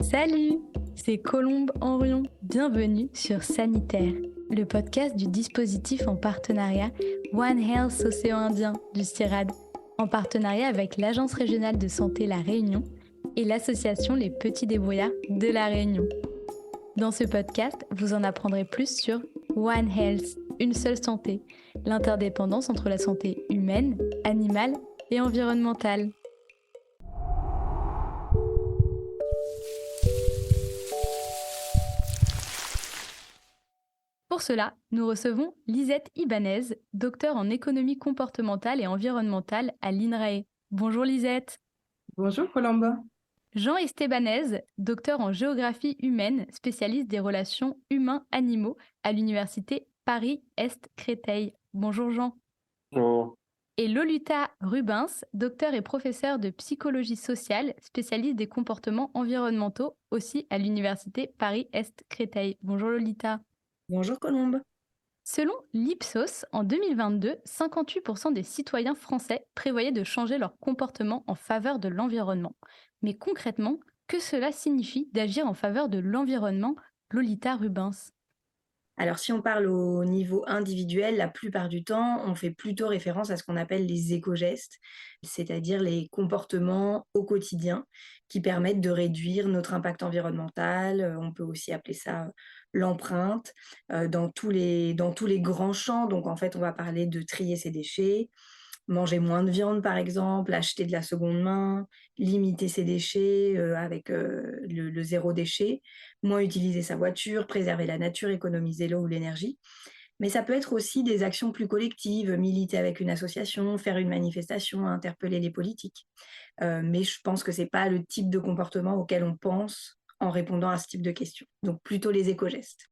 Salut, c'est Colombe Henrion. Bienvenue sur Sanitaire, le podcast du dispositif en partenariat One Health Océan Indien du CIRAD, en partenariat avec l'Agence régionale de santé La Réunion et l'association Les Petits Débrouillards de La Réunion. Dans ce podcast, vous en apprendrez plus sur One Health, une seule santé, l'interdépendance entre la santé humaine, animale et environnementale. Pour cela, nous recevons Lisette Ibanez, docteure en économie comportementale et environnementale à l'INRAE. Bonjour Lisette. Bonjour Colombe. Jean Estebanez, docteur en géographie humaine, spécialiste des relations humains-animaux à l'université Paris-Est-Créteil. Bonjour Jean. Bonjour. Et Lolita Rubens, docteur et professeure de psychologie sociale, spécialiste des comportements environnementaux, aussi à l'université Paris-Est-Créteil. Bonjour Lolita. Bonjour Colombe. Selon l'Ipsos, en 2022, 58% des citoyens français prévoyaient de changer leur comportement en faveur de l'environnement. Mais concrètement, que cela signifie d'agir en faveur de l'environnement, Lolita Rubens? Alors si on parle au niveau individuel, la plupart du temps, on fait plutôt référence à ce qu'on appelle les éco-gestes, c'est-à-dire les comportements au quotidien qui permettent de réduire notre impact environnemental. On peut aussi appeler ça l'empreinte dans tous les grands champs. Donc en fait, on va parler de trier ses déchets, manger moins de viande par exemple, acheter de la seconde main, limiter ses déchets avec le zéro déchet, moins utiliser sa voiture, préserver la nature, économiser l'eau ou l'énergie. Mais ça peut être aussi des actions plus collectives, militer avec une association, faire une manifestation, interpeller les politiques. Mais je pense que c'est pas le type de comportement auquel on pense en répondant à ce type de questions. Donc plutôt les éco-gestes.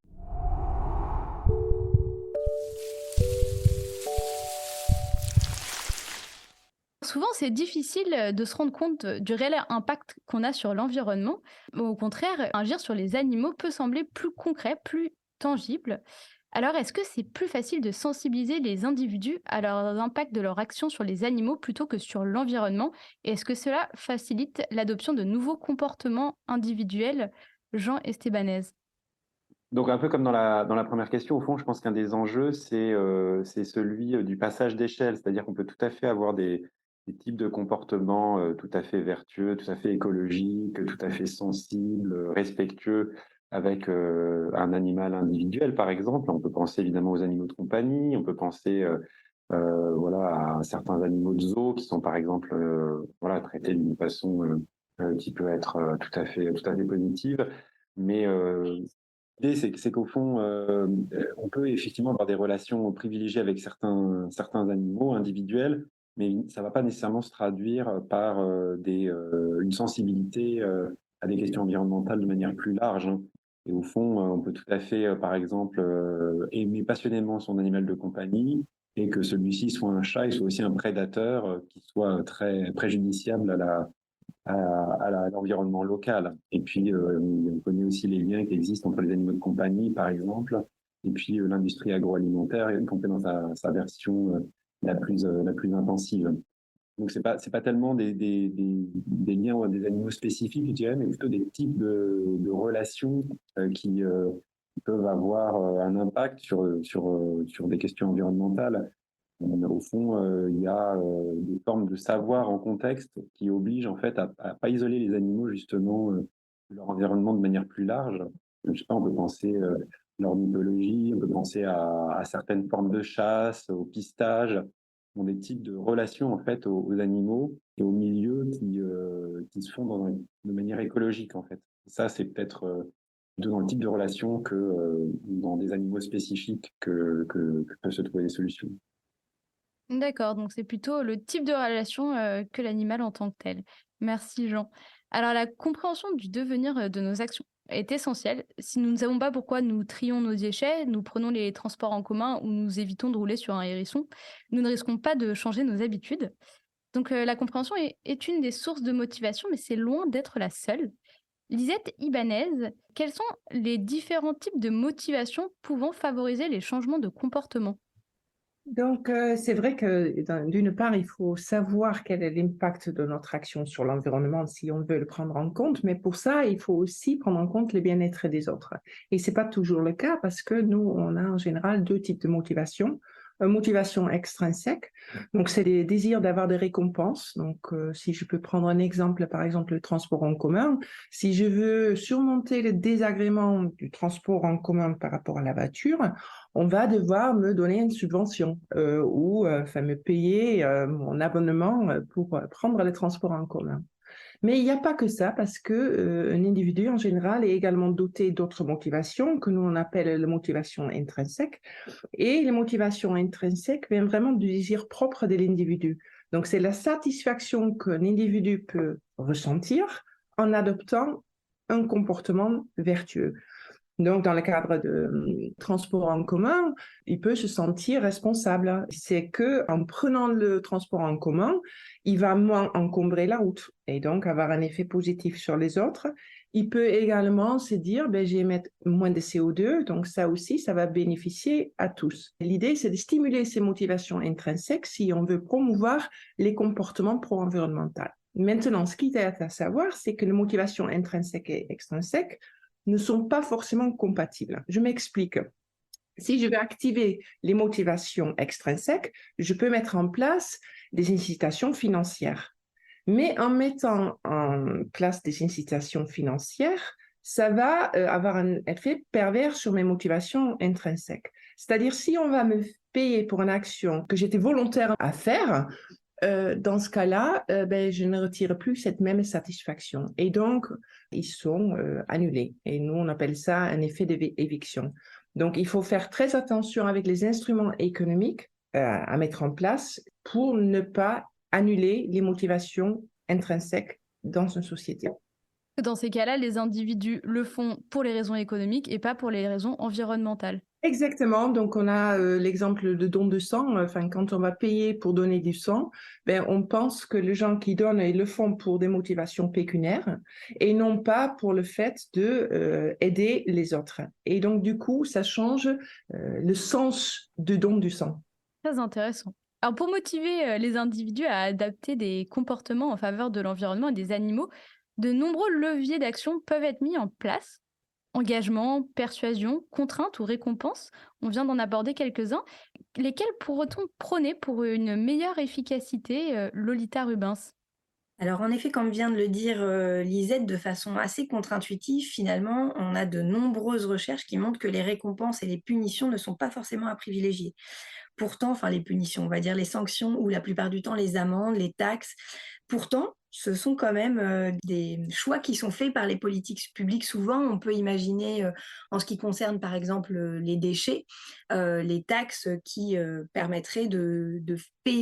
Souvent, c'est difficile de se rendre compte du réel impact qu'on a sur l'environnement. Au contraire, agir sur les animaux peut sembler plus concret, plus tangible. Alors, est-ce que c'est plus facile de sensibiliser les individus à l'impact de leur action sur les animaux plutôt que sur l'environnement? Et est-ce que cela facilite l'adoption de nouveaux comportements individuels? Jean Estebanez. Donc un peu comme dans la première question, au fond, je pense qu'un des enjeux, c'est celui du passage d'échelle. C'est-à-dire qu'on peut tout à fait avoir des types de comportements tout à fait vertueux, tout à fait écologiques, tout à fait sensibles, respectueux avec un animal individuel, par exemple. On peut penser évidemment aux animaux de compagnie, on peut penser voilà, à certains animaux de zoo qui sont, par exemple, voilà, traités d'une façon qui peut être tout à fait positive. Mais l'idée, c'est qu'au fond, on peut effectivement avoir des relations privilégiées avec certains animaux individuels, mais ça ne va pas nécessairement se traduire par une sensibilité à des questions environnementales de manière plus large, hein. Et au fond, on peut tout à fait, par exemple, aimer passionnément son animal de compagnie et que celui-ci soit un chat et soit aussi un prédateur qui soit très préjudiciable à l'environnement local. Et puis, on connaît aussi les liens qui existent entre les animaux de compagnie, par exemple, et puis l'industrie agroalimentaire, y compris dans sa version la plus intensive. Donc, c'est pas tellement des liens ou des animaux spécifiques, je dirais, mais plutôt des types de relations qui peuvent avoir un impact sur des questions environnementales. Au fond, il y a des formes de savoir en contexte qui obligent en fait à pas isoler les animaux justement de leur environnement de manière plus large. Je sais pas, on peut penser l'ornithologie, on peut penser à certaines formes de chasse, au pistage, ont des types de relations en fait aux animaux et aux milieux qui se font de manière écologique en fait. Et ça, c'est peut-être plutôt dans le type de relation que dans des animaux spécifiques que peuvent se trouver des solutions. D'accord, donc c'est plutôt le type de relation que l'animal en tant que tel. Merci Jean. Alors la compréhension du devenir de nos actions est essentielle. Si nous ne savons pas pourquoi nous trions nos déchets, nous prenons les transports en commun ou nous évitons de rouler sur un hérisson, nous ne risquons pas de changer nos habitudes. Donc la compréhension est une des sources de motivation, mais c'est loin d'être la seule. Lisette Ibanez, quels sont les différents types de motivation pouvant favoriser les changements de comportement? Donc, c'est vrai que d'une part, il faut savoir quel est l'impact de notre action sur l'environnement si on veut le prendre en compte, mais pour ça, il faut aussi prendre en compte le bien-être des autres. Et c'est pas toujours le cas parce que nous, on a en général deux types de motivation. Une motivation extrinsèque, donc c'est des désirs d'avoir des récompenses. Donc, si je peux prendre un exemple, par exemple le transport en commun, si je veux surmonter le désagrément du transport en commun par rapport à la voiture, on va devoir me donner une subvention ou me payer mon abonnement pour prendre les transports en commun. Mais il n'y a pas que ça, parce que un individu en général est également doté d'autres motivations que nous on appelle les motivations intrinsèques. Et les motivations intrinsèques viennent vraiment du désir propre de l'individu. Donc c'est la satisfaction qu'un individu peut ressentir en adoptant un comportement vertueux. Donc, dans le cadre de transport en commun, il peut se sentir responsable. C'est qu'en prenant le transport en commun, il va moins encombrer la route et donc avoir un effet positif sur les autres. Il peut également se dire, je vais mettre moins de CO2, donc ça aussi, ça va bénéficier à tous. L'idée, c'est de stimuler ces motivations intrinsèques si on veut promouvoir les comportements pro-environnementaux. Maintenant, ce qui est à savoir, c'est que les motivations intrinsèques et extrinsèques ne sont pas forcément compatibles. Je m'explique. Si je veux activer les motivations extrinsèques, je peux mettre en place des incitations financières. Mais en mettant en place des incitations financières, ça va avoir un effet pervers sur mes motivations intrinsèques. C'est-à-dire, si on va me payer pour une action que j'étais volontaire à faire, dans ce cas-là, je ne retire plus cette même satisfaction. Et donc, ils sont annulés. Et nous, on appelle ça un effet d'éviction. Donc, il faut faire très attention avec les instruments économiques à mettre en place pour ne pas annuler les motivations intrinsèques dans une société. Dans ces cas-là, les individus le font pour les raisons économiques et pas pour les raisons environnementales. Exactement, donc on a l'exemple de don de sang, quand on va payer pour donner du sang, on pense que les gens qui donnent, ils le font pour des motivations pécuniaires et non pas pour le fait de aider les autres. Et donc du coup, ça change le sens du don du sang. Très intéressant. Alors pour motiver les individus à adapter des comportements en faveur de l'environnement et des animaux, de nombreux leviers d'action peuvent être mis en place. Engagement, persuasion, contrainte ou récompense, on vient d'en aborder quelques-uns. Lesquels pourrait-on prôner pour une meilleure efficacité, Lolita Rubens? Alors en effet, comme vient de le dire Lisette, de façon assez contre-intuitive, finalement, on a de nombreuses recherches qui montrent que les récompenses et les punitions ne sont pas forcément à privilégier. Pourtant, enfin les punitions, on va dire les sanctions ou la plupart du temps les amendes, les taxes, pourtant, ce sont quand même des choix qui sont faits par les politiques publiques souvent. On peut imaginer, en ce qui concerne par exemple les déchets, les taxes qui permettraient de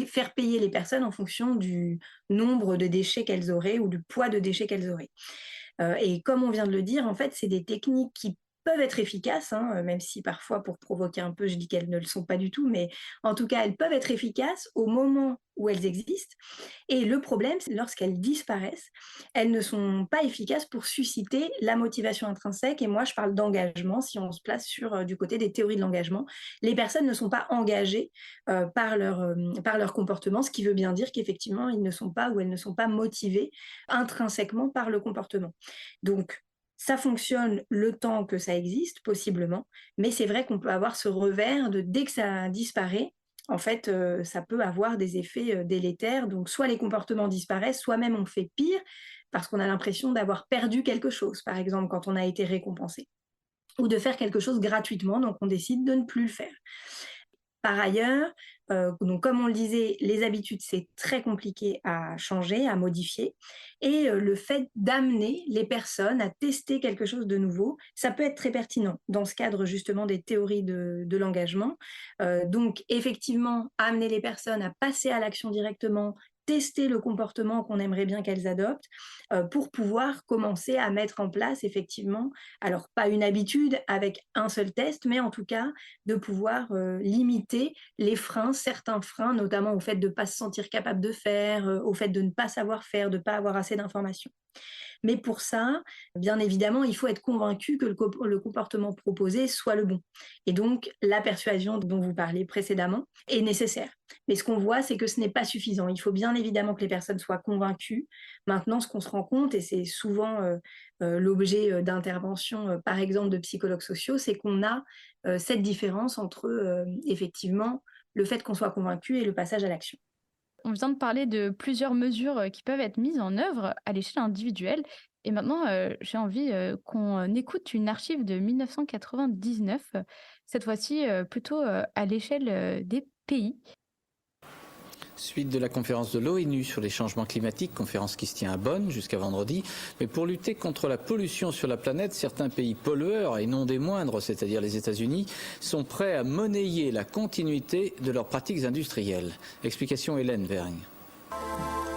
faire payer les personnes en fonction du nombre de déchets qu'elles auraient ou du poids de déchets qu'elles auraient. Et comme on vient de le dire, en fait, c'est des techniques qui peuvent être efficaces, hein, même si parfois, pour provoquer un peu, je dis qu'elles ne le sont pas du tout, mais en tout cas, elles peuvent être efficaces au moment où elles existent. Et le problème, c'est lorsqu'elles disparaissent, elles ne sont pas efficaces pour susciter la motivation intrinsèque. Et moi, je parle d'engagement, si on se place sur du côté des théories de l'engagement. Les personnes ne sont pas engagées par leur comportement, ce qui veut bien dire qu'effectivement, ils ne sont pas ou elles ne sont pas motivées intrinsèquement par le comportement. Donc, ça fonctionne le temps que ça existe, possiblement, mais c'est vrai qu'on peut avoir ce revers de dès que ça disparaît, en fait, ça peut avoir des effets délétères. Donc, soit les comportements disparaissent, soit même on fait pire parce qu'on a l'impression d'avoir perdu quelque chose, par exemple, quand on a été récompensé, ou de faire quelque chose gratuitement, donc on décide de ne plus le faire. Par ailleurs, donc comme on le disait, les habitudes, c'est très compliqué à changer, à modifier. Et le fait d'amener les personnes à tester quelque chose de nouveau, ça peut être très pertinent dans ce cadre justement des théories de l'engagement. Donc effectivement, amener les personnes à passer à l'action directement, tester le comportement qu'on aimerait bien qu'elles adoptent pour pouvoir commencer à mettre en place effectivement, alors pas une habitude avec un seul test, mais en tout cas de pouvoir limiter les freins, certains freins, notamment au fait de ne pas se sentir capable de faire, au fait de ne pas savoir faire, de ne pas avoir assez d'informations. Mais pour ça, bien évidemment, il faut être convaincu que le comportement proposé soit le bon. Et donc, la persuasion dont vous parliez précédemment est nécessaire. Mais ce qu'on voit, c'est que ce n'est pas suffisant. Il faut bien évidemment que les personnes soient convaincues. Maintenant, ce qu'on se rend compte, et c'est souvent l'objet d'interventions, par exemple, de psychologues sociaux, c'est qu'on a cette différence entre, effectivement, le fait qu'on soit convaincu et le passage à l'action. On vient de parler de plusieurs mesures qui peuvent être mises en œuvre à l'échelle individuelle. Et maintenant, j'ai envie qu'on écoute une archive de 1999, cette fois-ci plutôt à l'échelle des pays. Suite de la conférence de l'ONU sur les changements climatiques, conférence qui se tient à Bonn jusqu'à vendredi. Mais pour lutter contre la pollution sur la planète, certains pays pollueurs, et non des moindres, c'est-à-dire les États-Unis, sont prêts à monnayer la continuité de leurs pratiques industrielles. Explication Hélène Vergne.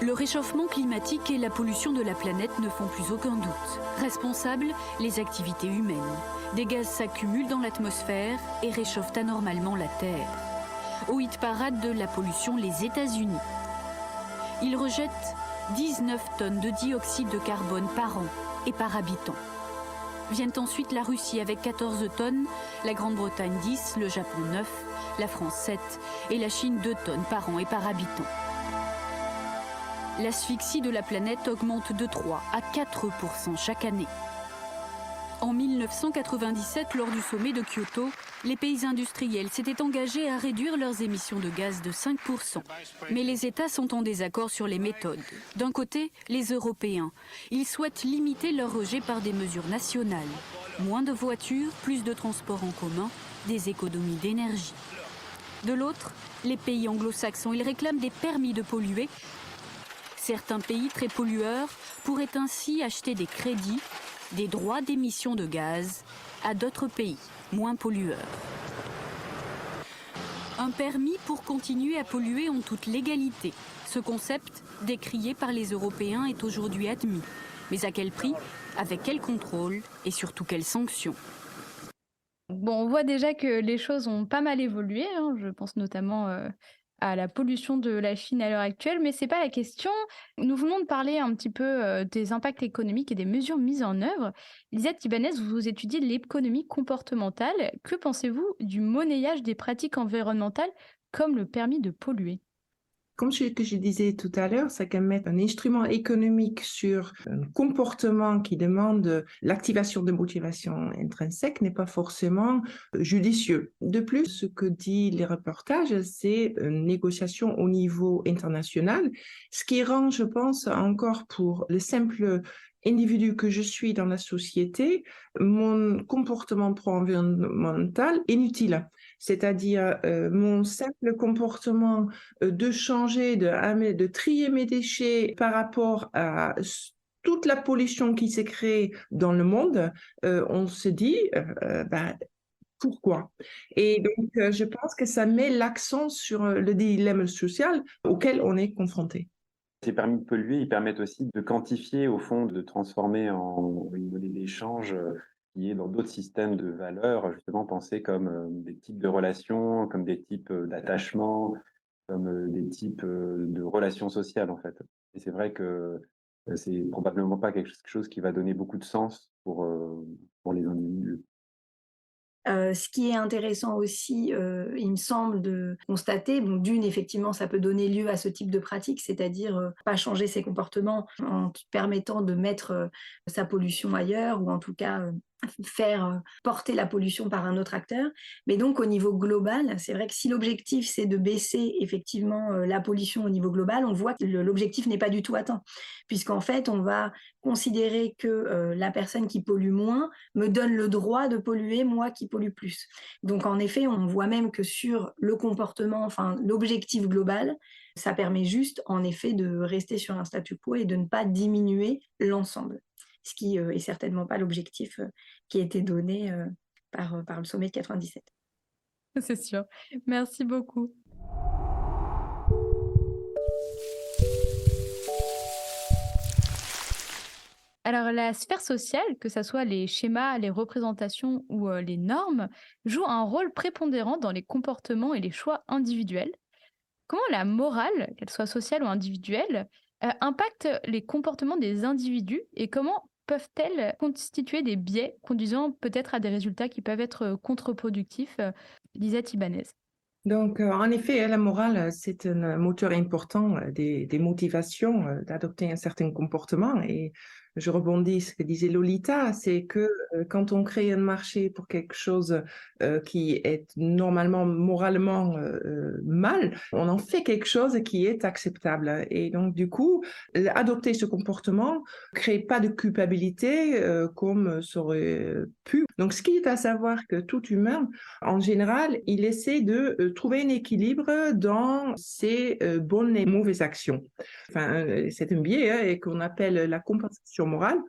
Le réchauffement climatique et la pollution de la planète ne font plus aucun doute. Responsables, les activités humaines. Des gaz s'accumulent dans l'atmosphère et réchauffent anormalement la Terre. Au hit-parade de la pollution, les États-Unis. Ils rejettent 19 tonnes de dioxyde de carbone par an et par habitant. Viennent ensuite la Russie avec 14 tonnes, la Grande-Bretagne 10, le Japon 9, la France 7 et la Chine 2 tonnes par an et par habitant. L'asphyxie de la planète augmente de 3 à 4% chaque année. En 1997, lors du sommet de Kyoto, les pays industriels s'étaient engagés à réduire leurs émissions de gaz de 5%. Mais les États sont en désaccord sur les méthodes. D'un côté, les Européens. Ils souhaitent limiter leur rejet par des mesures nationales. Moins de voitures, plus de transports en commun, des économies d'énergie. De l'autre, les pays anglo-saxons. Ils réclament des permis de polluer. Certains pays très pollueurs pourraient ainsi acheter des crédits, des droits d'émission de gaz à d'autres pays moins pollueurs. Un permis pour continuer à polluer en toute légalité. Ce concept, décrié par les Européens, est aujourd'hui admis. Mais à quel prix? Avec quel contrôle? Et surtout quelles sanctions? Bon, on voit déjà que les choses ont pas mal évolué, hein. Je pense notamment à la pollution de la Chine à l'heure actuelle, mais c'est pas la question. Nous venons de parler un petit peu des impacts économiques et des mesures mises en œuvre. Lisette Ibanez, vous étudiez l'économie comportementale. Que pensez-vous du monnayage des pratiques environnementales comme le permis de polluer? Comme je disais tout à l'heure, c'est qu'à mettre un instrument économique sur un comportement qui demande l'activation de motivation intrinsèque n'est pas forcément judicieux. De plus, ce que dit les reportages, c'est une négociation au niveau international, ce qui rend, je pense, encore pour le simple individu que je suis dans la société, mon comportement pro-environnemental inutile. C'est-à-dire mon simple comportement de changer, de trier mes déchets par rapport à toute la pollution qui s'est créée dans le monde, on se dit pourquoi? Et donc je pense que ça met l'accent sur le dilemme social auquel on est confronté. Ces permis de polluer, ils permettent aussi de quantifier, au fond, de transformer en une monnaie d'échange qui est dans d'autres systèmes de valeurs, justement pensés comme des types de relations, comme des types d'attachement, comme des types de relations sociales, en fait. Et c'est vrai que c'est probablement pas quelque chose qui va donner beaucoup de sens pour les individus. Ce qui est intéressant aussi, il me semble, de constater, bon, d'une, effectivement, ça peut donner lieu à ce type de pratique, c'est-à-dire pas changer ses comportements en permettant de mettre sa pollution ailleurs, ou en tout cas faire porter la pollution par un autre acteur. Mais donc, au niveau global, c'est vrai que si l'objectif, c'est de baisser effectivement la pollution au niveau global, on voit que l'objectif n'est pas du tout atteint, puisqu'en fait, on va considérer que la personne qui pollue moins me donne le droit de polluer, moi qui pollue plus. Donc, en effet, on voit même que sur le comportement, enfin, l'objectif global, ça permet juste, en effet, de rester sur un statu quo et de ne pas diminuer l'ensemble. Ce qui est certainement pas l'objectif qui a été donné par le sommet de 97. C'est sûr. Merci beaucoup. Alors, la sphère sociale, que ce soit les schémas, les représentations ou les normes, joue un rôle prépondérant dans les comportements et les choix individuels. Comment la morale, qu'elle soit sociale ou individuelle, impactent les comportements des individus et comment peuvent-elles constituer des biais conduisant peut-être à des résultats qui peuvent être contre-productifs? Lisette Ibanez. Donc, en effet, la morale, c'est un moteur important des motivations d'adopter un certain comportement. Et je rebondis sur ce que disait Lolita, c'est que quand on crée un marché pour quelque chose qui est normalement moralement mal, on en fait quelque chose qui est acceptable. Et donc, du coup, adopter ce comportement ne crée pas de culpabilité comme ça aurait pu. Donc, ce qui est à savoir que tout humain, en général, il essaie de trouver un équilibre dans ses bonnes et mauvaises actions. Enfin, c'est un biais et qu'on appelle la compensation morale,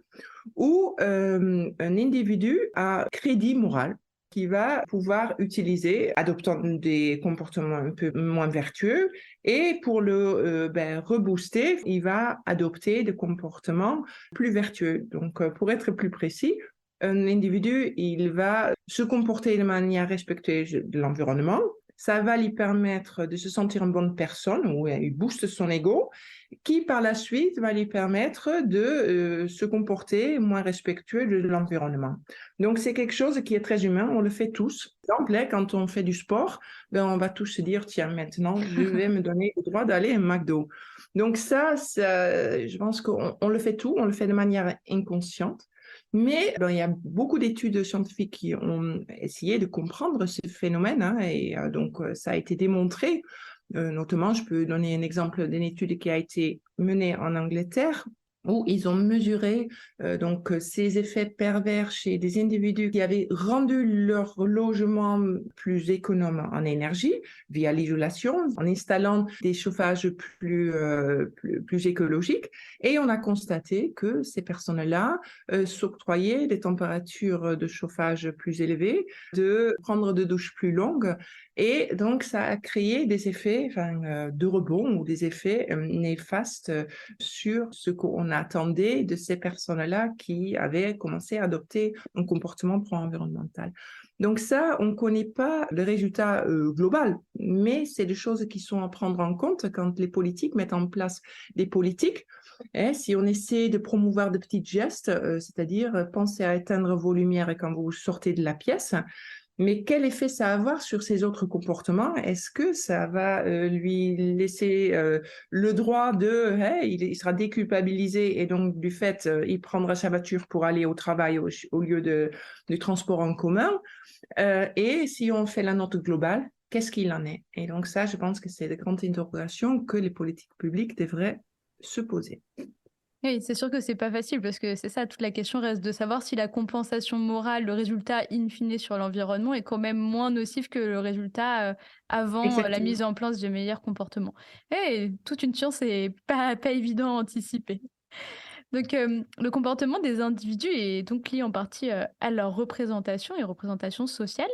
où un individu a crédit moral qui va pouvoir utiliser, adoptant des comportements un peu moins vertueux, et pour le rebooster, il va adopter des comportements plus vertueux. Donc, pour être plus précis, un individu, il va se comporter de manière respectueuse de l'environnement. Ça va lui permettre de se sentir une bonne personne, ou il booste son ego, qui par la suite va lui permettre de se comporter moins respectueux de l'environnement. Donc c'est quelque chose qui est très humain, on le fait tous. Par exemple, quand on fait du sport, on va tous se dire, tiens, maintenant, je vais me donner le droit d'aller à un McDo. Donc ça, je pense qu'on le fait tout, on le fait de manière inconsciente. Mais il y a beaucoup d'études scientifiques qui ont essayé de comprendre ce phénomène, et donc ça a été démontré. Notamment, je peux donner un exemple d'une étude qui a été menée en Angleterre, où ils ont mesuré donc ces effets pervers chez des individus qui avaient rendu leur logement plus économe en énergie via l'isolation, en installant des chauffages plus écologiques. Et on a constaté que ces personnes-là s'octroyaient des températures de chauffage plus élevées, de prendre des douches plus longues. Et donc, ça a créé des effets de rebond ou des effets néfastes sur ce qu'on attendait de ces personnes-là qui avaient commencé à adopter un comportement pro-environnemental. Donc ça, on ne connaît pas le résultat global, mais c'est des choses qui sont à prendre en compte quand les politiques mettent en place des politiques. Si on essaie de promouvoir de petits gestes, c'est-à-dire penser à éteindre vos lumières quand vous sortez de la pièce, mais quel effet ça va avoir sur ses autres comportements? Est-ce que ça va lui laisser le droit il sera déculpabilisé et donc du fait, il prendra sa voiture pour aller au travail au lieu du transport en commun? Et si on fait la note globale, qu'est-ce qu'il en est? Et donc ça, je pense que c'est de grandes interrogations que les politiques publiques devraient se poser. Oui, c'est sûr que c'est pas facile parce que c'est ça, toute la question reste de savoir si la compensation morale, le résultat in fine sur l'environnement est quand même moins nocif que le résultat avant la mise en place de meilleurs comportements. Et toute une science et pas évident à anticiper. Donc, le comportement des individus est donc lié en partie à leur représentation et représentation sociale.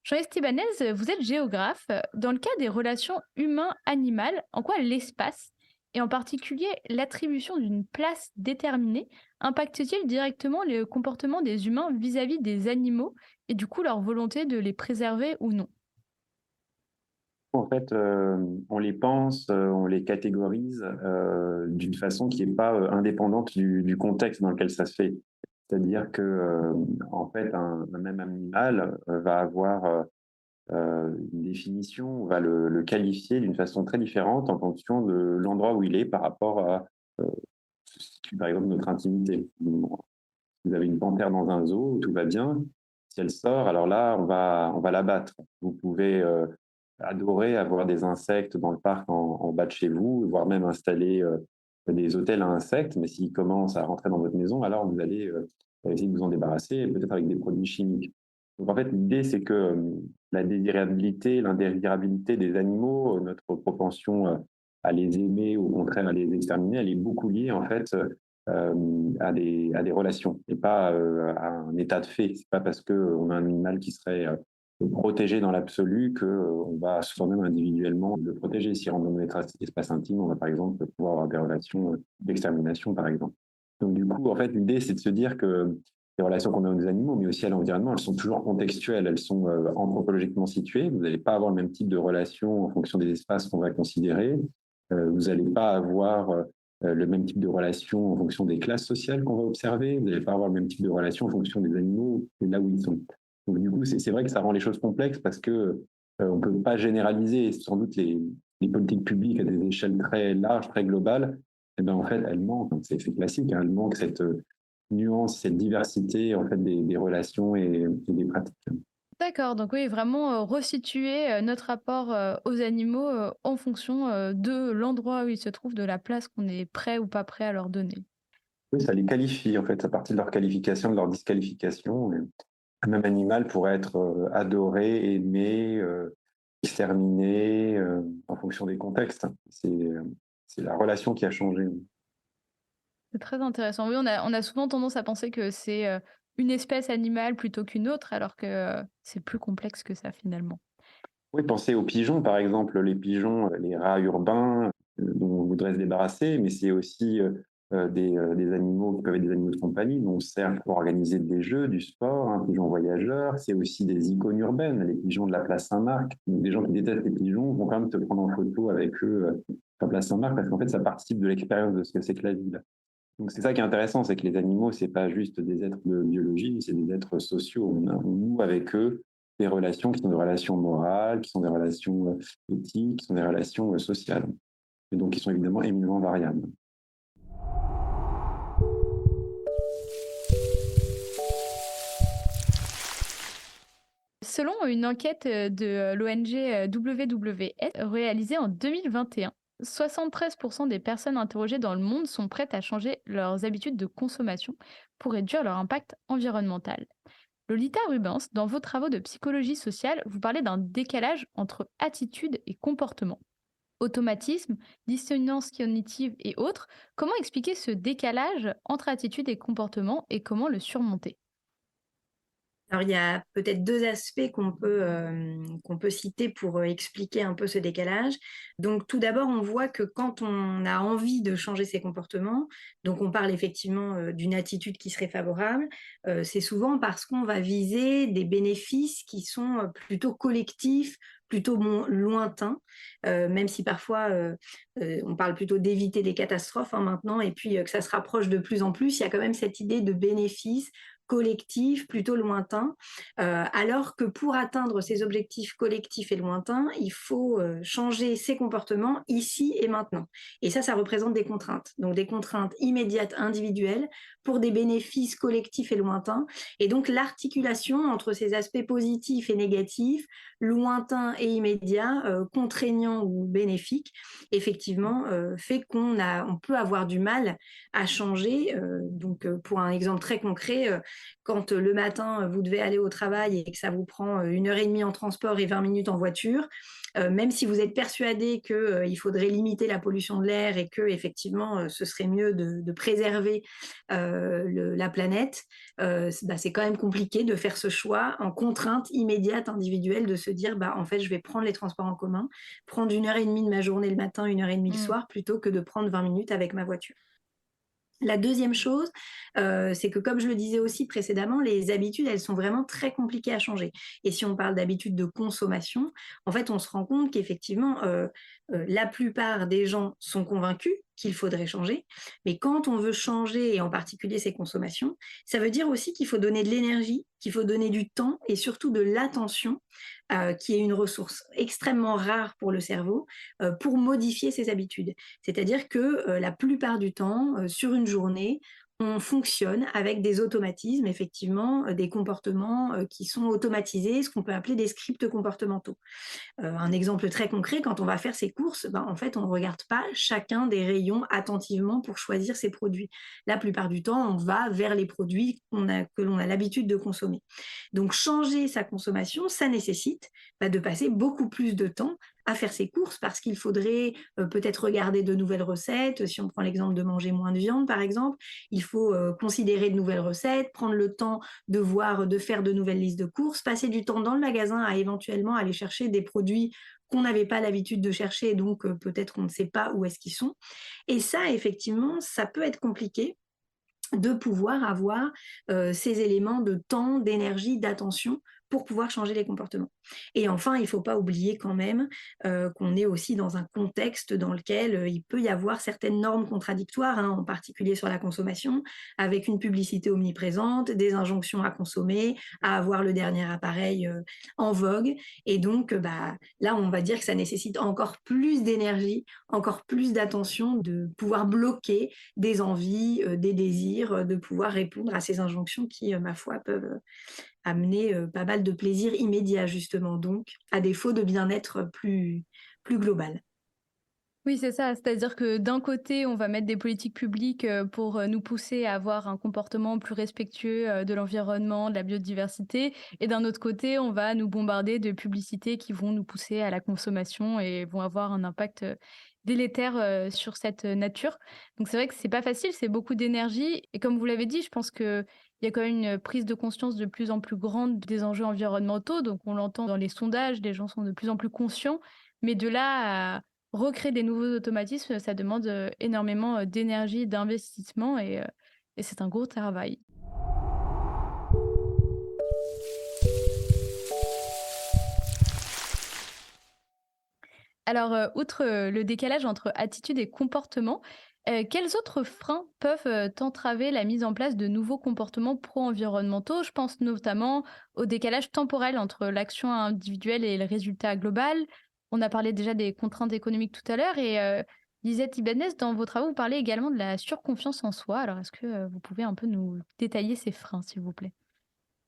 Jean-Yves Ibanez, vous êtes géographe. Dans le cas des relations humain-animal, en quoi l'espace et en particulier l'attribution d'une place déterminée impacte-t-il directement le comportement des humains vis-à-vis des animaux et du coup leur volonté de les préserver ou non? En fait, on les pense, on les catégorise d'une façon qui n'est pas indépendante du contexte dans lequel ça se fait. C'est-à-dire que, en fait, un même animal va avoir une définition, on va le qualifier d'une façon très différente en fonction de l'endroit où il est par rapport à, se situe, par exemple, notre intimité. Vous avez une panthère dans un zoo, tout va bien. Si elle sort, alors là, on va l'abattre. Vous pouvez adorer avoir des insectes dans le parc en bas de chez vous, voire même installer des hôtels à insectes, mais s'ils commencent à rentrer dans votre maison, alors vous allez essayer de vous en débarrasser, peut-être avec des produits chimiques. Donc en fait, l'idée, c'est que la désirabilité, l'indésirabilité des animaux, notre propension à les aimer ou au contraire à les exterminer, elle est beaucoup liée en fait à des relations et pas à un état de fait. C'est pas parce qu'on a un animal qui serait protégé dans l'absolu qu'on va soi-même individuellement le protéger. Si on rentre dans notre espace intime, on va par exemple pouvoir avoir des relations d'extermination, par exemple. Donc du coup, en fait, l'idée, c'est de se dire que les relations qu'on a aux animaux, mais aussi à l'environnement, elles sont toujours contextuelles, elles sont anthropologiquement situées. Vous n'allez pas avoir le même type de relation en fonction des espaces qu'on va considérer. Vous n'allez pas avoir le même type de relation en fonction des classes sociales qu'on va observer. Vous n'allez pas avoir le même type de relation en fonction des animaux et là où ils sont. Donc du coup, c'est vrai que ça rend les choses complexes parce que on ne peut pas généraliser. Et sans doute les politiques publiques à des échelles très larges, très globales, eh ben, en fait, elles manquent. C'est classique, hein, elles manquent cette nuance, cette diversité en fait, des relations et des pratiques. D'accord, donc oui, vraiment resituer notre rapport aux animaux en fonction de l'endroit où ils se trouvent, de la place qu'on est prêt ou pas prêt à leur donner. Oui, ça les qualifie, en fait, à partir de leur qualification, de leur disqualification. Un même animal pourrait être adoré, aimé, exterminé, en fonction des contextes. C'est la relation qui a changé. C'est très intéressant. Oui, on a souvent tendance à penser que c'est une espèce animale plutôt qu'une autre, alors que c'est plus complexe que ça finalement. Oui, pensez aux pigeons, par exemple, les pigeons, les rats urbains dont on voudrait se débarrasser, mais c'est aussi des animaux qui peuvent être des animaux de compagnie, dont on sert pour organiser des jeux, du sport, un pigeon voyageur. C'est aussi des icônes urbaines, les pigeons de la place Saint-Marc. Donc, des gens qui détestent les pigeons vont quand même se prendre en photo avec eux à la place Saint-Marc, parce qu'en fait, ça participe de l'expérience de ce que c'est que la ville. Donc c'est ça qui est intéressant, c'est que les animaux, c'est pas juste des êtres de biologie, c'est des êtres sociaux. On noue avec eux des relations qui sont des relations morales, qui sont des relations éthiques, qui sont des relations sociales. Et donc qui sont évidemment éminemment variables. Selon une enquête de l'ONG WWF réalisée en 2021, 73% des personnes interrogées dans le monde sont prêtes à changer leurs habitudes de consommation pour réduire leur impact environnemental. Lolita Rubens, dans vos travaux de psychologie sociale, vous parlez d'un décalage entre attitude et comportement. Automatisme, dissonance cognitive et autres, comment expliquer ce décalage entre attitude et comportement et comment le surmonter? Alors, il y a peut-être 2 aspects qu'on peut citer pour, expliquer un peu ce décalage. Donc tout d'abord, on voit que quand on a envie de changer ses comportements, donc on parle effectivement, d'une attitude qui serait favorable, c'est souvent parce qu'on va viser des bénéfices qui sont, plutôt collectifs, plutôt lointains, même si parfois, on parle plutôt d'éviter des catastrophes, hein, maintenant et puis, que ça se rapproche de plus en plus. Il y a quand même cette idée de bénéfice collectif, plutôt lointain, alors que pour atteindre ces objectifs collectifs et lointains, il faut changer ses comportements ici et maintenant. Et ça représente des contraintes. Donc des contraintes immédiates individuelles pour des bénéfices collectifs et lointains. Et donc l'articulation entre ces aspects positifs et négatifs, lointains et immédiats, contraignants ou bénéfiques, effectivement, fait on peut avoir du mal à changer. Donc pour un exemple très concret, quand le matin, vous devez aller au travail et que ça vous prend 1h30 en transport et 20 minutes en voiture, même si vous êtes persuadé qu'il faudrait limiter la pollution de l'air et que effectivement ce serait mieux de préserver la planète, c'est quand même compliqué de faire ce choix en contrainte immédiate individuelle de se dire en fait je vais prendre les transports en commun, prendre 1h30 de ma journée le matin, 1h30 le soir, plutôt que de prendre 20 minutes avec ma voiture. La deuxième chose, c'est que comme je le disais aussi précédemment, les habitudes, elles sont vraiment très compliquées à changer. Et si on parle d'habitudes de consommation, en fait, on se rend compte qu'effectivement, la plupart des gens sont convaincus qu'il faudrait changer, mais quand on veut changer, et en particulier ses consommations, ça veut dire aussi qu'il faut donner de l'énergie, qu'il faut donner du temps et surtout de l'attention, qui est une ressource extrêmement rare pour le cerveau, pour modifier ses habitudes. C'est-à-dire que la plupart du temps, sur une journée, on fonctionne avec des automatismes, effectivement, des comportements qui sont automatisés, ce qu'on peut appeler des scripts comportementaux. Un exemple très concret, quand on va faire ses courses, en fait, on ne regarde pas chacun des rayons attentivement pour choisir ses produits. La plupart du temps, on va vers les produits que l'on a l'habitude de consommer. Donc, changer sa consommation, ça nécessite de passer beaucoup plus de temps à faire ses courses parce qu'il faudrait peut-être regarder de nouvelles recettes. Si on prend l'exemple de manger moins de viande, par exemple, il faut considérer de nouvelles recettes, prendre le temps de faire de nouvelles listes de courses, passer du temps dans le magasin à éventuellement aller chercher des produits qu'on n'avait pas l'habitude de chercher, donc peut-être qu'on ne sait pas où est-ce qu'ils sont. Et ça, effectivement, ça peut être compliqué de pouvoir avoir ces éléments de temps, d'énergie, d'attention pour pouvoir changer les comportements. Et enfin, il ne faut pas oublier quand même qu'on est aussi dans un contexte dans lequel il peut y avoir certaines normes contradictoires, hein, en particulier sur la consommation, avec une publicité omniprésente, des injonctions à consommer, à avoir le dernier appareil en vogue. Et donc, là, on va dire que ça nécessite encore plus d'énergie, encore plus d'attention, de pouvoir bloquer des envies, des désirs, de pouvoir répondre à ces injonctions qui, ma foi, peuvent amener pas mal de plaisir immédiat, justement, donc, à défaut de bien-être plus global. Oui, c'est ça. C'est-à-dire que d'un côté, on va mettre des politiques publiques pour nous pousser à avoir un comportement plus respectueux de l'environnement, de la biodiversité. Et d'un autre côté, on va nous bombarder de publicités qui vont nous pousser à la consommation et vont avoir un impact délétère sur cette nature. Donc c'est vrai que c'est pas facile, c'est beaucoup d'énergie. Et comme vous l'avez dit, je pense qu'il y a quand même une prise de conscience de plus en plus grande des enjeux environnementaux. Donc on l'entend dans les sondages, les gens sont de plus en plus conscients. Mais de là à recréer des nouveaux automatismes, ça demande énormément d'énergie, d'investissement et c'est un gros travail. Alors, outre le décalage entre attitude et comportement, quels autres freins peuvent entraver la mise en place de nouveaux comportements pro-environnementaux? Je pense notamment au décalage temporel entre l'action individuelle et le résultat global. On a parlé déjà des contraintes économiques tout à l'heure et Lisette Ibanez, dans vos travaux, vous parlez également de la surconfiance en soi. Alors, est-ce que vous pouvez un peu nous détailler ces freins, s'il vous plaît?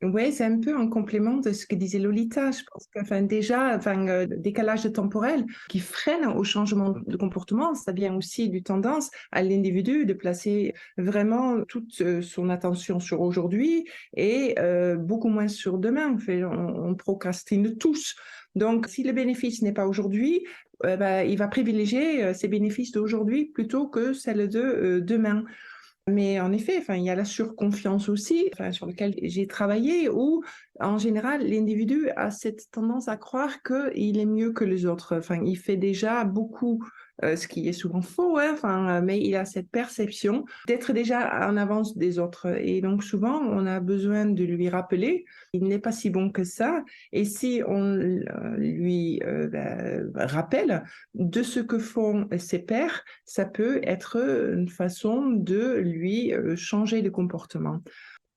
Oui, c'est un peu en complément de ce que disait Lolita. Je pense que, décalage temporel qui freine au changement de comportement, ça vient aussi du tendance à l'individu de placer vraiment toute son attention sur aujourd'hui et beaucoup moins sur demain. On procrastine tous. Donc, si le bénéfice n'est pas aujourd'hui, il va privilégier ses bénéfices d'aujourd'hui plutôt que celles de demain. Mais en effet, il y a la surconfiance aussi, sur laquelle j'ai travaillé, où en général, l'individu a cette tendance à croire qu'il est mieux que les autres. Il fait déjà beaucoup, ce qui est souvent faux, hein, mais il a cette perception d'être déjà en avance des autres. Et donc souvent, on a besoin de lui rappeler qu'il n'est pas si bon que ça. Et si on lui rappelle de ce que font ses pairs, ça peut être une façon de lui changer de comportement.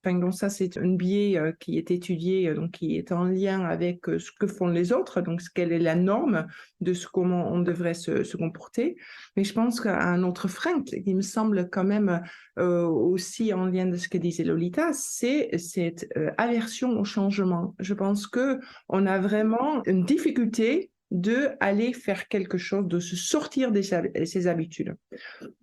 Donc ça, c'est un biais qui est étudié, donc qui est en lien avec ce que font les autres, donc quelle est la norme de comment on devrait se comporter. Mais je pense qu'un autre frein qui me semble quand même aussi en lien de ce que disait Lolita, c'est cette aversion au changement. Je pense qu'on a vraiment une difficulté d'aller faire quelque chose, de se sortir de ses habitudes.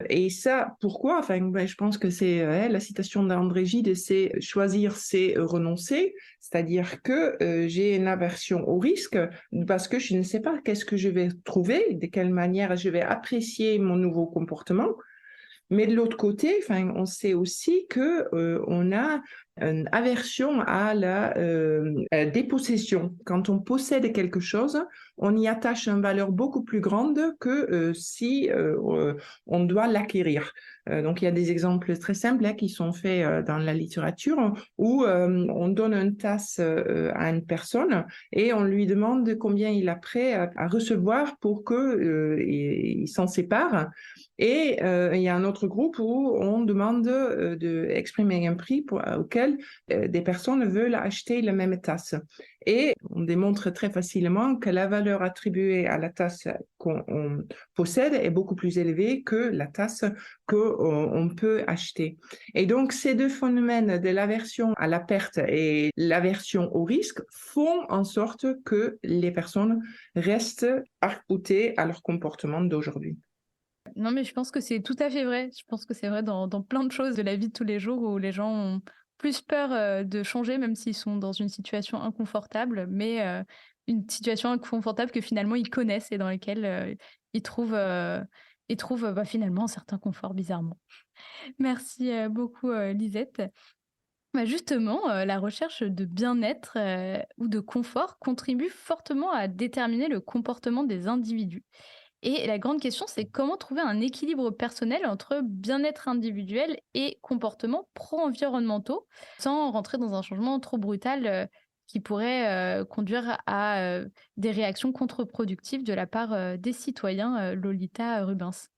Et ça, pourquoi? Je pense que c'est la citation d'André Gide, c'est choisir, c'est renoncer. C'est-à-dire que j'ai une aversion au risque parce que je ne sais pas qu'est-ce que je vais trouver, de quelle manière je vais apprécier mon nouveau comportement. Mais de l'autre côté, on sait aussi qu'on a une aversion à la dépossession. Quand on possède quelque chose, on y attache une valeur beaucoup plus grande que si on doit l'acquérir. Donc, il y a des exemples très simples qui sont faits dans la littérature où on donne une tasse à une personne et on lui demande combien il est prêt à recevoir pour qu'il s'en sépare. Et il y a un autre groupe où on demande d'exprimer un prix auquel des personnes veulent acheter la même tasse. Et on démontre très facilement que la valeur attribuée à la tasse qu'on possède est beaucoup plus élevée que la tasse qu'on peut acheter. Et donc, ces deux phénomènes de l'aversion à la perte et l'aversion au risque font en sorte que les personnes restent arc-boutées à leur comportement d'aujourd'hui. Non, mais je pense que c'est tout à fait vrai. Je pense que c'est vrai dans plein de choses de la vie de tous les jours où les gens ont plus peur de changer, même s'ils sont dans une situation inconfortable, mais une situation inconfortable que finalement ils connaissent et dans laquelle ils trouvent finalement un certain confort bizarrement. Merci beaucoup Lisette. Justement, la recherche de bien-être ou de confort contribue fortement à déterminer le comportement des individus. Et la grande question, c'est comment trouver un équilibre personnel entre bien-être individuel et comportements pro-environnementaux sans rentrer dans un changement trop brutal qui pourraient conduire à des réactions contre-productives de la part des citoyens, Lolita Rubens.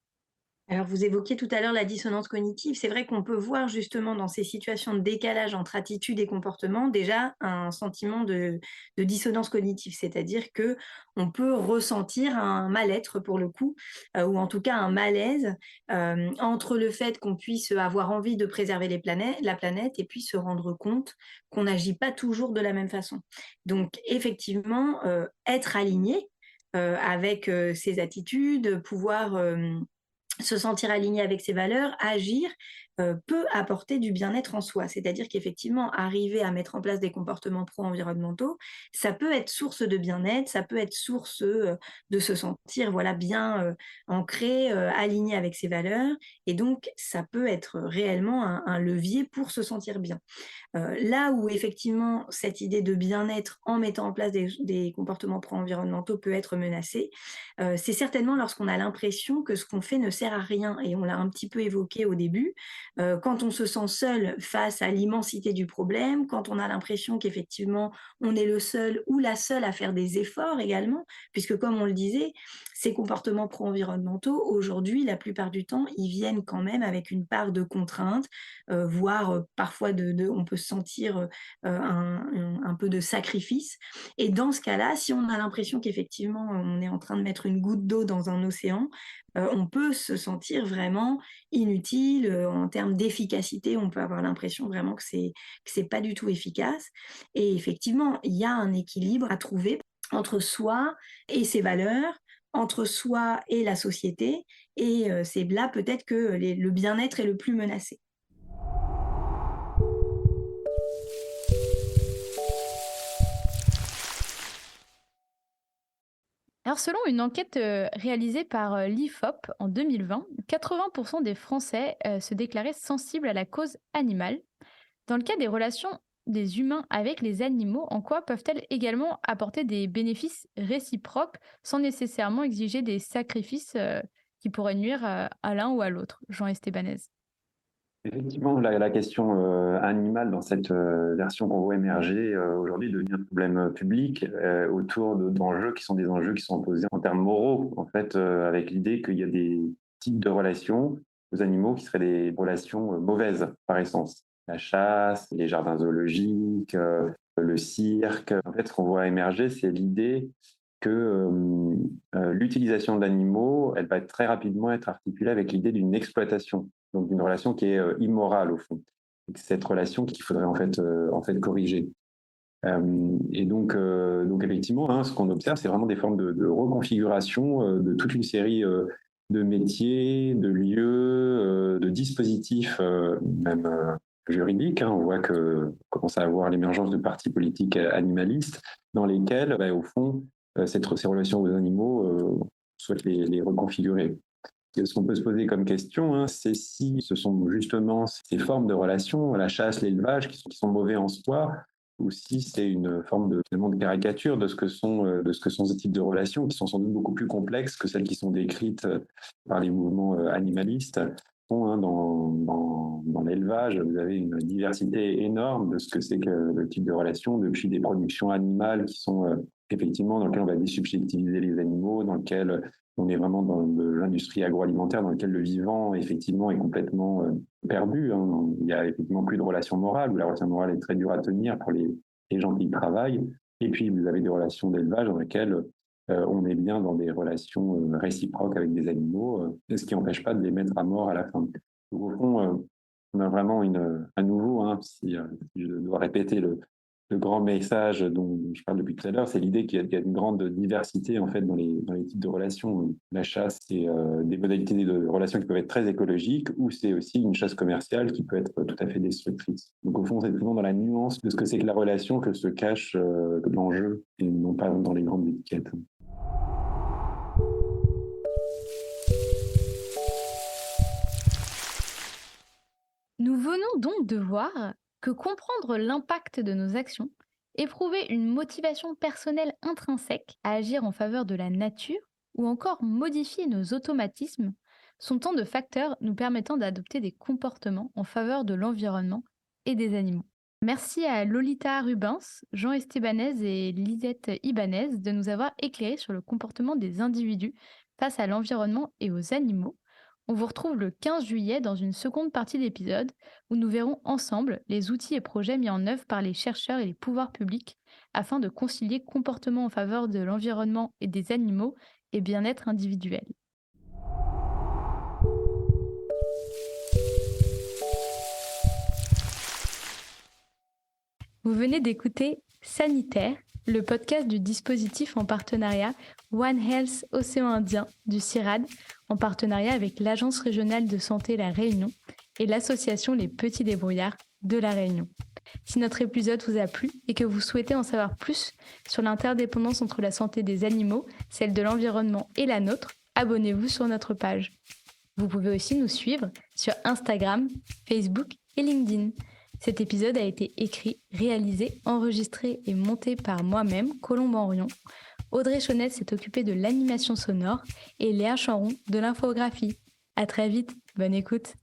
Alors, vous évoquiez tout à l'heure la dissonance cognitive. C'est vrai qu'on peut voir justement dans ces situations de décalage entre attitude et comportement déjà un sentiment de dissonance cognitive, c'est-à-dire que on peut ressentir un mal-être pour le coup, ou en tout cas un malaise entre le fait qu'on puisse avoir envie de préserver la planète et puis se rendre compte qu'on n'agit pas toujours de la même façon. Donc, effectivement, être aligné avec ses attitudes, pouvoir se sentir aligné avec ses valeurs, agir, peut apporter du bien-être en soi. C'est-à-dire qu'effectivement, arriver à mettre en place des comportements pro-environnementaux, ça peut être source de bien-être, ça peut être source, de se sentir, voilà, bien, ancré, aligné avec ses valeurs et donc ça peut être réellement un levier pour se sentir bien. Là où effectivement cette idée de bien-être en mettant en place des comportements pro-environnementaux peut être menacée, c'est certainement lorsqu'on a l'impression que ce qu'on fait ne sert à rien et on l'a un petit peu évoqué au début. Quand on se sent seul face à l'immensité du problème, quand on a l'impression qu'effectivement on est le seul ou la seule à faire des efforts également, puisque comme on le disait, ces comportements pro-environnementaux, aujourd'hui, la plupart du temps, ils viennent quand même avec une part de contrainte, voire parfois on peut sentir un peu de sacrifice. Et dans ce cas-là, si on a l'impression qu'effectivement on est en train de mettre une goutte d'eau dans un océan, on peut se sentir vraiment inutile en termes d'efficacité. On peut avoir l'impression vraiment que c'est pas du tout efficace. Et effectivement, il y a un équilibre à trouver entre soi et ses valeurs, entre soi et la société. Et c'est là peut-être que le bien-être est le plus menacé. Alors, selon une enquête réalisée par l'IFOP en 2020, 80% des Français se déclaraient sensibles à la cause animale. Dans le cas des relations des humains avec les animaux, en quoi peuvent-elles également apporter des bénéfices réciproques sans nécessairement exiger des sacrifices qui pourraient nuire à l'un ou à l'autre? Jean Estebanez. Effectivement, la question animale dans cette version qu'on voit émerger aujourd'hui devient un problème public autour d'enjeux qui sont des enjeux qui sont posés en termes moraux, en fait, avec l'idée qu'il y a des types de relations aux animaux qui seraient des relations mauvaises par essence. La chasse, les jardins zoologiques, le cirque. En fait, ce qu'on voit émerger, c'est l'idée que l'utilisation d'animaux, elle va très rapidement être articulée avec l'idée d'une exploitation, donc d'une relation qui est immorale au fond. Et que cette relation qu'il faudrait en fait corriger. Et donc effectivement, hein, ce qu'on observe, c'est vraiment des formes de reconfiguration de toute une série de métiers, de lieux, de dispositifs, même juridiques. Hein. On voit qu'on commence à avoir l'émergence de partis politiques animalistes dans lesquels, au fond, ces relations aux animaux souhaitent les reconfigurer. Ce qu'on peut se poser comme question, hein, c'est si ce sont justement ces formes de relations, la chasse, l'élevage, qui sont mauvais en soi, ou si c'est une forme finalement de caricature de ce que sont ces types de relations, qui sont sans doute beaucoup plus complexes que celles qui sont décrites par les mouvements animalistes. Hein, dans l'élevage, vous avez une diversité énorme de ce que c'est que le type de relation, depuis des productions animales qui sont effectivement dans lesquelles on va désubjectiviser les animaux, dans lesquelles on est vraiment dans l'industrie agroalimentaire dans laquelle le vivant, effectivement, est complètement perdu. Hein. Il n'y a effectivement plus de relation morale, où la relation morale est très dure à tenir pour les gens qui y travaillent. Et puis, vous avez des relations d'élevage dans lesquelles on est bien dans des relations réciproques avec des animaux, ce qui n'empêche pas de les mettre à mort à la fin. Donc, au fond, on a vraiment à nouveau, hein, si je dois répéter le grand message dont je parle depuis tout à l'heure, c'est l'idée qu'il y a une grande diversité en fait dans les types de relations. La chasse, c'est des modalités de relations qui peuvent être très écologiques, ou c'est aussi une chasse commerciale qui peut être tout à fait destructrice. Donc au fond, c'est vraiment dans la nuance de ce que c'est que la relation que se cache l'enjeu, et non pas dans les grandes étiquettes. Nous venons donc de voir que comprendre l'impact de nos actions, éprouver une motivation personnelle intrinsèque à agir en faveur de la nature ou encore modifier nos automatismes sont tant de facteurs nous permettant d'adopter des comportements en faveur de l'environnement et des animaux. Merci à Lolita Rubens, Jean Estebanez et Lisette Ibanez de nous avoir éclairés sur le comportement des individus face à l'environnement et aux animaux. On vous retrouve le 15 juillet dans une seconde partie d'épisode où nous verrons ensemble les outils et projets mis en œuvre par les chercheurs et les pouvoirs publics afin de concilier comportement en faveur de l'environnement et des animaux et bien-être individuel. Vous venez d'écouter Sanitaire, le podcast du dispositif en partenariat One Health Océan Indien du CIRAD, en partenariat avec l'Agence régionale de santé La Réunion et l'association Les Petits Débrouillards de La Réunion. Si notre épisode vous a plu et que vous souhaitez en savoir plus sur l'interdépendance entre la santé des animaux, celle de l'environnement et la nôtre, abonnez-vous sur notre page. Vous pouvez aussi nous suivre sur Instagram, Facebook et LinkedIn. Cet épisode a été écrit, réalisé, enregistré et monté par moi-même, Colombe Henrion. Audrey Chaunette s'est occupée de l'animation sonore et Léa Chanron de l'infographie. À très vite, bonne écoute.